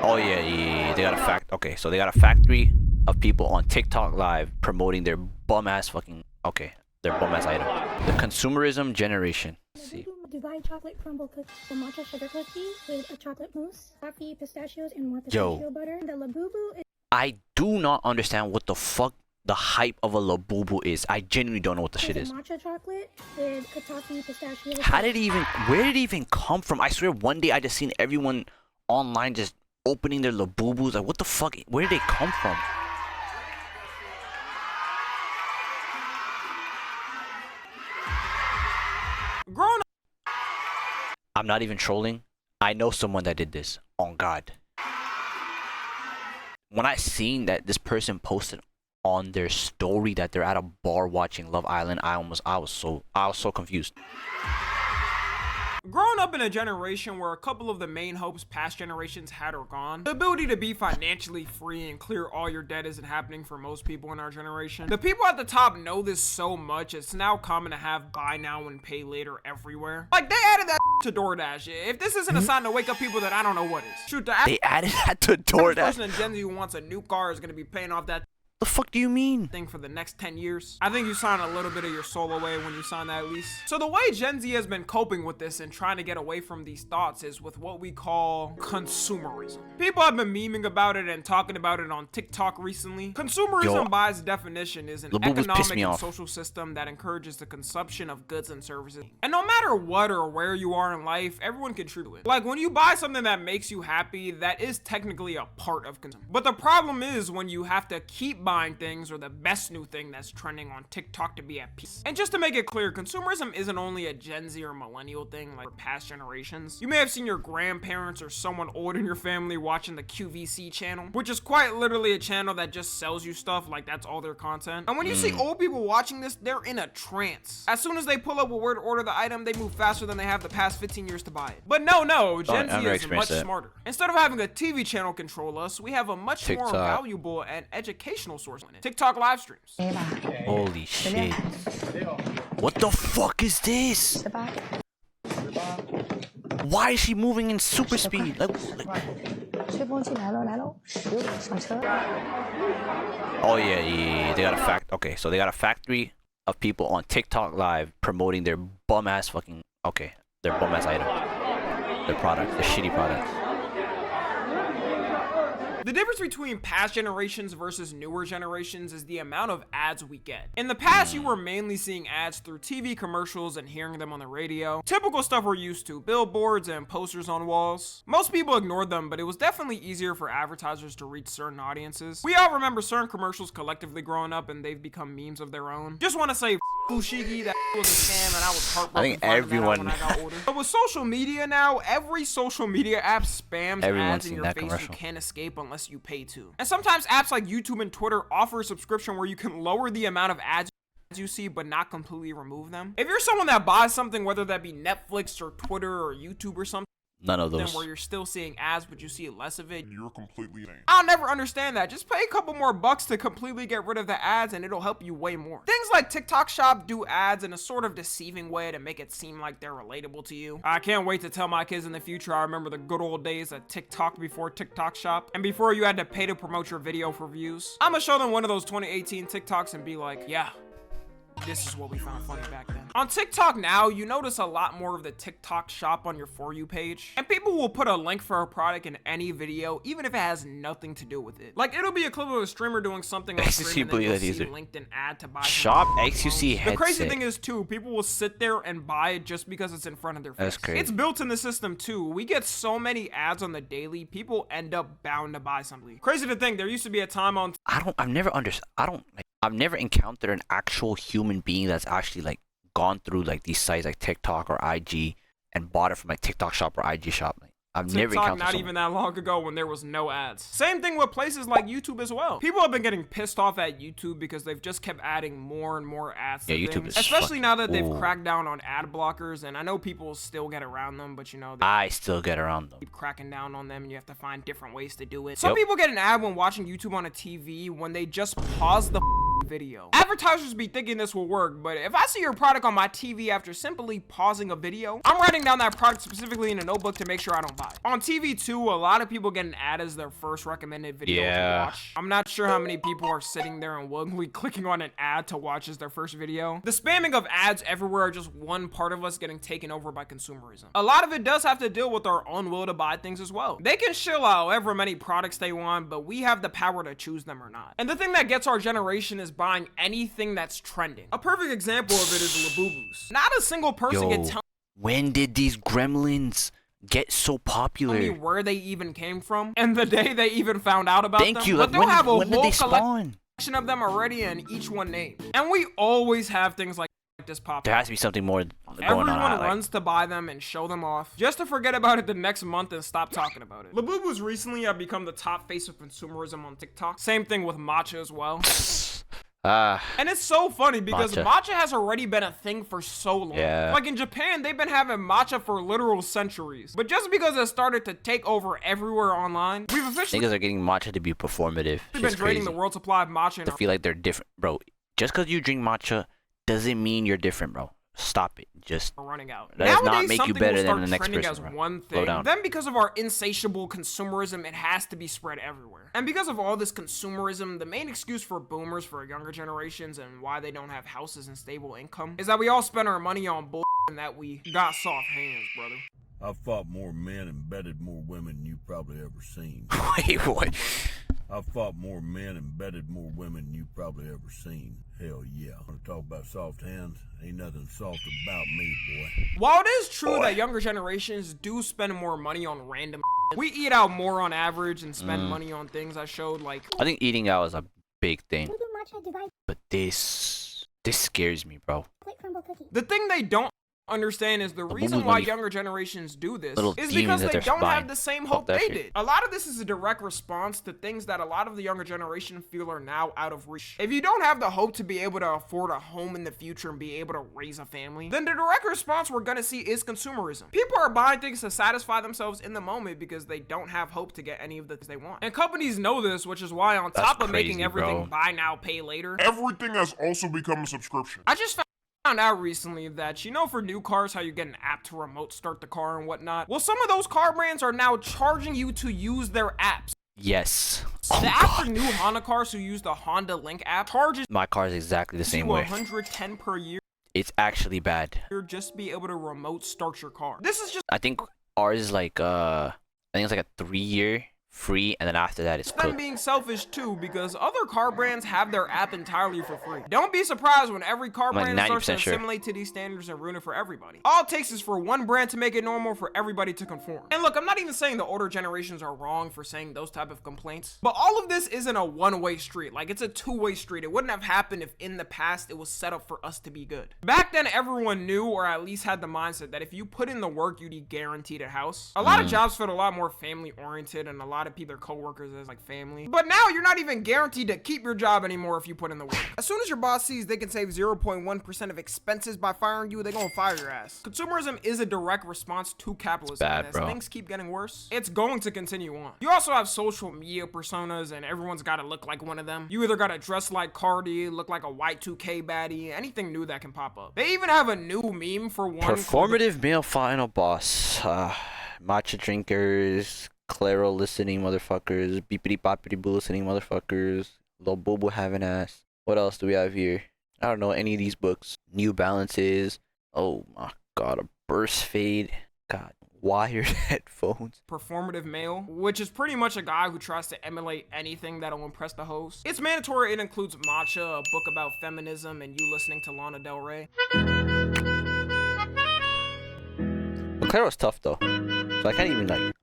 Oh yeah. They got a fact. Okay, so they got a factory of people on TikTok live promoting their bum ass fucking their bum ass item. The consumerism generation. Let's see. Dubai chocolate crumble cookie, the matcha sugar cookie with a chocolate mousse, coffee, pistachios, and more Yo. pistachio butter. The labubu is I do not understand what the fuck the hype of a labubu is. I genuinely don't know what the shit is. matcha chocolate with coffee, pistachios. How did it even? Where did it even come from? I swear, one day I just seen everyone online just opening their labubus. Like, what the fuck? Where did they come from? Grown up. I'm not even trolling. I know someone that did this. On God. When I seen that this person posted on their story that they're at a bar watching Love Island, I was so confused. Growing up in a generation where a couple of the main hopes past generations had are gone, the ability to be financially free and clear all your debt isn't happening for most people in our generation. The people at the top know this so much, it's now common to have buy now and pay later everywhere. Like, they added that to DoorDash. If this isn't a sign to wake up people, then I don't know what is. Shoot, They added that to every DoorDash. person in Gen Z who wants a new car is going to be paying off that The fuck do you mean? thing for the next 10 years. I think you sign a little bit of your soul away when you sign that lease. So the way Gen Z has been coping with this and trying to get away from these thoughts is with what we call consumerism. People have been memeing about it and talking about it on TikTok recently. Consumerism, Yo, by its definition, is an Labubus piss economic me and off. social system that encourages the consumption of goods and services. And no matter what or where you are in life, everyone contributes. Like, when you buy something that makes you happy, that is technically a part of consumption. But the problem is when you have to keep buying things or the best new thing that's trending on TikTok to be at peace. And just to make it clear, consumerism isn't only a Gen Z or millennial thing like past generations. You may have seen your grandparents or someone old in your family watching the QVC channel, which is quite literally a channel that just sells you stuff, like that's all their content. And when you see old people watching this, they're in a trance. As soon as they pull up a word to order the item, they move faster than they have the past 15 years to buy it. But no, Gen Z is much smarter. Instead of having a TV channel control us, we have a much more valuable and educational source in it. TikTok live streams. Holy shit. What the fuck is this? Why is she moving in super speed? Like oh yeah. They got a fact. Okay, so they got a factory of people on TikTok live promoting their bum ass fucking their bum ass item, their product, their shitty products. The difference between past generations versus newer generations is the amount of ads we get. In the past, you were mainly seeing ads through TV commercials and hearing them on the radio. Typical stuff we're used to, billboards and posters on walls. Most people ignored them, but it was definitely easier for advertisers to reach certain audiences. We all remember certain commercials collectively growing up and they've become memes of their own. Just want to say, Fushigi, that was a scam and I was heartbroken. I think everyone. When I got older. But with social media now, every social media app spams ads in your face commercial. you can't escape unless you pay to. And sometimes apps like YouTube and Twitter offer a subscription where you can lower the amount of ads you see but not completely remove them. If you're someone that buys something, whether that be Netflix or Twitter or YouTube or something, none of those. Where you're still seeing ads but you see less of it, you're completely insane. I'll never understand that. Just pay a couple more bucks to completely get rid of the ads and it'll help you way more. Things like TikTok Shop do ads in a sort of deceiving way to make it seem like they're relatable to you. I can't wait to tell my kids in the future I remember the good old days of TikTok before TikTok Shop and before you had to pay to promote your video for views. I'm gonna show them one of those 2018 TikToks and be like, yeah, this is what we found funny back then. On TikTok now, you notice a lot more of the TikTok Shop on your For You page. And people will put a link for a product in any video, even if it has nothing to do with it. Like, it'll be a clip of a streamer doing something on stream and then you'll see linked an ad to buy Shop XQC headset. The crazy thing is, too, people will sit there and buy it just because it's in front of their face. That's crazy. It's built in the system, too. We get so many ads on the daily, people end up bound to buy something. Crazy to think, there used to be a time on... I've never encountered an actual human being that's actually like gone through like these sites like TikTok or IG and bought it from like TikTok Shop or IG Shop. Like, I've never encountered not even that long ago when there was no ads. Same thing with places like YouTube as well. People have been getting pissed off at YouTube because they've just kept adding more and more ads to YouTube things. is Especially now that they've cracked down on ad blockers, and I know people still get around them, but you know, I still get around them. Keep cracking down on them and you have to find different ways to do it. Some people get an ad when watching YouTube on a TV when they just pause the video. Advertisers be thinking this will work, but if I see your product on my TV after simply pausing a video, I'm writing down that product specifically in a notebook to make sure I don't buy it. On TV too, a lot of people get an ad as their first recommended video to watch. I'm not sure how many people are sitting there and willingly clicking on an ad to watch as their first video. The spamming of ads everywhere are just one part of us getting taken over by consumerism. A lot of it does have to deal with our own will to buy things as well. They can shill out however many products they want, but we have the power to choose them or not. And the thing that gets our generation is buying anything that's trending. A perfect example of it is Labubus. Not a single person can tell when did these gremlins get so popular? me where they even came from and the day they even found out about them. Thank you. But Like, they'll have a when did whole they spawn? collection of them already and each one named. And we always have things like this pop. There has to be something more going on. Everyone Like, runs to buy them and show them off, just to forget about it the next month and stop talking about it. Labubus recently have become the top face of consumerism on TikTok. Same thing with matcha as well. And it's so funny because matcha has already been a thing for so long. Like in Japan, they've been having matcha for literal centuries. But just because it started to take over everywhere online, we've officially niggas are getting matcha to be performative. been draining the world supply of matcha. I feel like they're different, bro. Just because you drink matcha doesn't mean you're different, bro. Stop it. Just running out. That does not make you better than the next person. As one thing. Then because of our insatiable consumerism, it has to be spread everywhere. And because of all this consumerism, the main excuse for boomers, for younger generations, and why they don't have houses and stable income is that we all spend our money on bull and that we got soft hands, brother. I've fought more men and bedded more women than you've probably ever seen. Wait, what? I've fought more men and bedded more women than you've probably ever seen. Hell yeah. Want to talk about soft hands? Ain't nothing soft about me, boy. While it is true that younger generations do spend more money on random we eat out more on average and spend money on things I showed like... I think eating out is a big thing. But this scares me, bro. The thing they don't understand is the reason why younger generations do this is because they don't have the same hope they did. A lot of this is a direct response to things that a lot of the younger generation feel are now out of reach. If you don't have the hope to be able to afford a home in the future and be able to raise a family, then the direct response we're gonna see is consumerism. People are buying things to satisfy themselves in the moment because they don't have hope to get any of the things they want. And companies know this, which is why on top of making everything buy now, pay later, everything has also become a subscription. I just found out recently that, you know, for new cars, how you get an app to remote start the car and whatnot? Well, some of those car brands are now charging you to use their apps. Yes. The app for new Honda cars who use the Honda Link app charges my car is exactly the same way. $110 per year. It's actually bad. Just to be able to remote start your car. This is just... I think ours is like, I think it's like a 3-year free, and then after that it's them being selfish too, because other car brands have their app entirely for free. Don't be surprised when every car brand starts to assimilate to these standards and ruin it for everybody. All it takes is for one brand to make it normal for everybody to conform. And look, I'm not even saying the older generations are wrong for saying those type of complaints, but all of this isn't a one-way street. Like, it's a two-way street. It wouldn't have happened if in the past it was set up for us to be good. Back then, everyone knew, or at least had the mindset, that if you put in the work, you'd be guaranteed a house. A lot of jobs felt a lot more family-oriented, and a lot of people, their co-workers as like family. But now you're not even guaranteed to keep your job anymore if you put in the work. As soon as your boss sees they can save 0.1% of expenses by firing you, they're gonna fire your ass. Consumerism is a direct response to capitalism. Bad, and as things keep getting worse, it's going to continue on. You also have social media personas, and everyone's gotta look like one of them. You either gotta dress like Cardi, look like a Y2K baddie, anything new that can pop up. They even have a new meme for one. Performative male final boss. Matcha drinkers, Claro listening motherfuckers, beepity boppity boo listening motherfuckers, little boo boo having ass. What else do we have here? I don't know any of these books. New Balances. Oh my god, a burst fade. God, wired headphones. Performative male, which is pretty much a guy who tries to emulate anything that'll impress the host. It's mandatory. It includes Matcha, a book about feminism, and you listening to Lana Del Rey. But Claro's tough though, so I can't even like.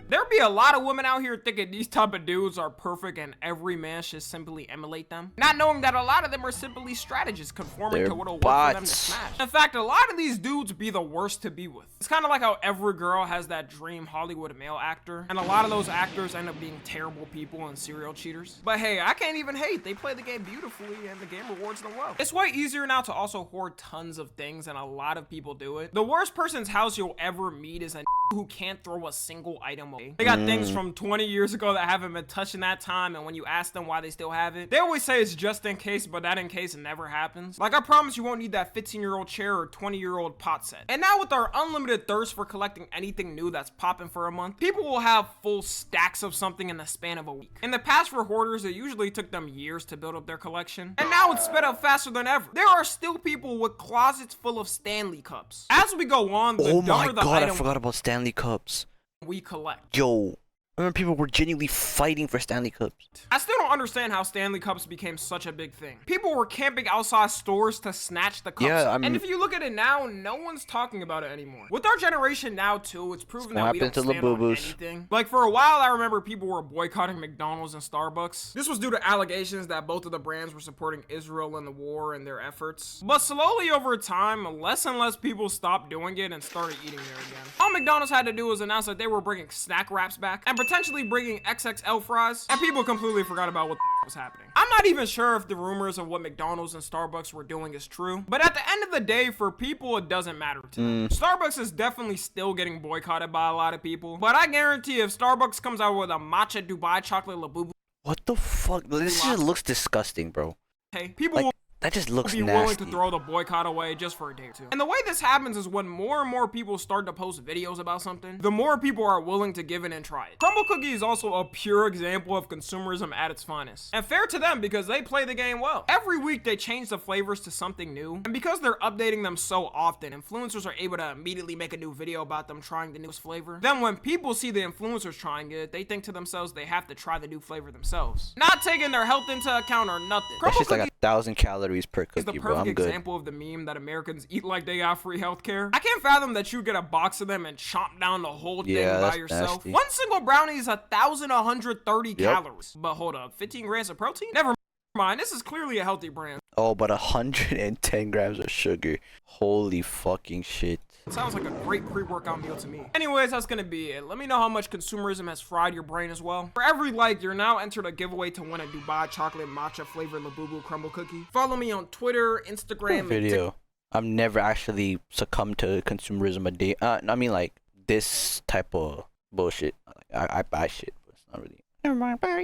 There'd be a lot of women out here thinking these type of dudes are perfect and every man should simply emulate them, not knowing that a lot of them are simply strategists conforming to what'll work for them to smash. In fact, a lot of these dudes be the worst to be with. It's kind of like how every girl has that dream Hollywood male actor, and a lot of those actors end up being terrible people and serial cheaters. But hey, I can't even hate. They play the game beautifully and the game rewards them well. It's way easier now to also hoard tons of things, and a lot of people do it. The worst person's house you'll ever meet is a who can't throw a single item away. They got things from 20 years ago that haven't been touched in that time, and when you ask them why they still have it, they always say it's just in case, but that in case never happens. Like, I promise you won't need that 15-year-old chair or 20-year-old pot set. And now with our unlimited thirst for collecting anything new that's popping for a month, people will have full stacks of something in the span of a week. In the past, for hoarders, it usually took them years to build up their collection, and now it's sped up faster than ever. There are still people with closets full of Stanley cups. As we go on, the Oh my dumber the god, I item forgot about Stanley Cups. we collect. Yo, I remember people were genuinely fighting for Stanley Cups. I still don't understand how Stanley Cups became such a big thing. People were camping outside stores to snatch the cups. Yeah, and if you look at it now, no one's talking about it anymore. With our generation now too, it's proven that we don't stand on anything. Like, for a while, I remember people were boycotting McDonald's and Starbucks. This was due to allegations that both of the brands were supporting Israel in the war and their efforts. But slowly over time, less and less people stopped doing it and started eating there again. All McDonald's had to do was announce that they were bringing snack wraps back and potentially bringing XXL fries, and people completely forgot about what the was happening. I'm not even sure if the rumors of what McDonald's and Starbucks were doing is true, but at the end of the day, for people, it doesn't matter to them. Starbucks is definitely still getting boycotted by a lot of people, but I guarantee if Starbucks comes out with a matcha Dubai chocolate labubu, What the fuck? This just looks disgusting, bro. hey, people Like, will that just looks be willing nasty. to throw the boycott away just for a day or two. And the way this happens is when more and more people start to post videos about something, the more people are willing to give it and try it. Crumble Cookie is also a pure example of consumerism at its finest. And fair to them because they play the game well. Every week they change the flavors to something new, and because they're updating them so often, influencers are able to immediately make a new video about them trying the newest flavor. Then when people see the influencers trying it, they think to themselves they have to try the new flavor themselves, not taking their health into account or nothing. That's just like 1,000 calories per Is the cookie, bro. perfect I'm good. example of the meme that Americans eat like they got free healthcare. I can't fathom that you get a box of them and chomp down the whole thing Yeah, by that's yourself. nasty. One single brownie is 1,130 calories. But hold up, 15 grams of protein? Never mind, this is clearly a healthy brand. Oh, but 110 grams of sugar. Holy fucking shit. It sounds like a great pre-workout meal to me. Anyways, that's gonna be it. Let me know how much consumerism has fried your brain as well. For every like, you're now entered a giveaway to win a Dubai chocolate matcha flavored Labubu crumble cookie. Follow me on Twitter, Instagram, and Video. I've never actually succumbed to consumerism a day. I mean, like, this type of bullshit. I buy shit, but it's not really. Never mind, bye.